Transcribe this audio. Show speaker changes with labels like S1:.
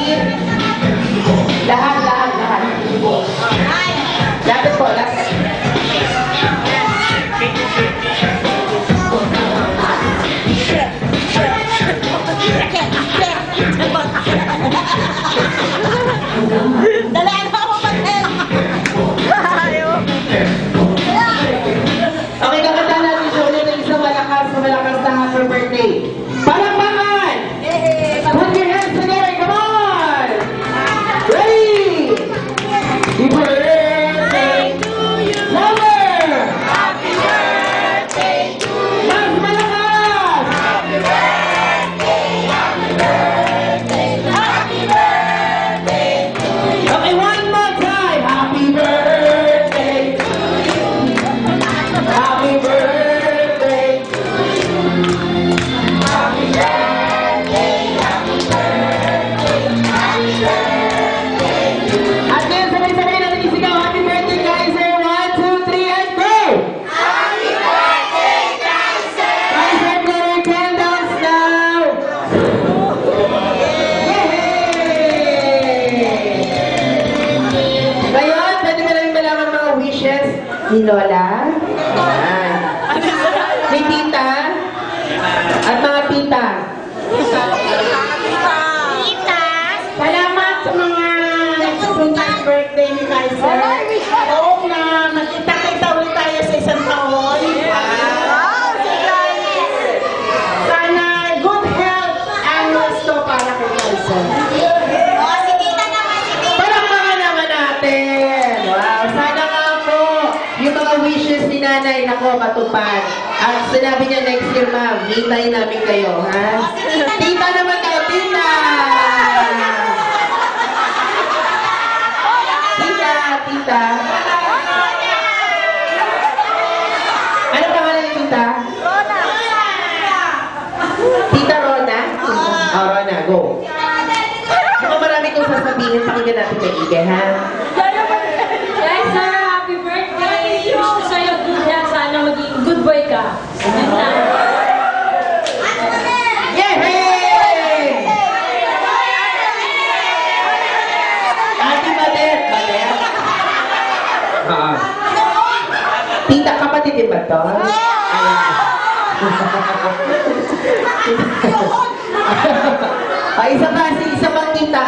S1: kapatid. Lahat. Lapit po, lapit.
S2: Dalaan mo ako patin!
S1: Okay, kakanta natin siya ulit ng isang malakas na happy birthday. Palakpakan! Put your hands together, come on! Ready! Happy birthday to you! Louder! Happy birthday to you! Mas malakas! Happy birthday! Happy birthday! Happy birthday to you! Okay, one more time! Happy birthday to you! Happy birthday to you! Happy birthday! Happy birthday! Happy birthday to you! At ngayon, sabay-sabay natin isigaw. Happy birthday, Kaiser! 1, 2, 3, and go! Happy birthday, Kaiser! Kaiser, blow your candles now! Yay! Ngayon, pwede na lang malaman mga wishes ni Lola. Ayan. Ni Tita. At mga tita.
S2: Salamat sa mga nagsusunod birthday ni Kaiser. Oo na, magkita-kita ulit tayo sa isang taon. Sana good health and gusto para kay Kaiser.
S1: Palakpakan naman natin. Wow. Sana nga po, yung mga wishes ni nanay, nako, matupad. At sinabi niya next year, ma'am, hintayin namin kayo, ha? Tita naman kayo, tita! Tita. Ano pangalan ni tita? Tita Rona? Oh, Rona, go. Mukhang marami kong sasabihin, pakinggan natin kay Ige, ha?
S3: Yes, sir. Happy birthday. Wish ko sa'yo good health. Sana maging good boy ka. Yun lang.
S1: Yay! Ate Badet. Tita, kapatid din ba to? Ay, isa pang tita.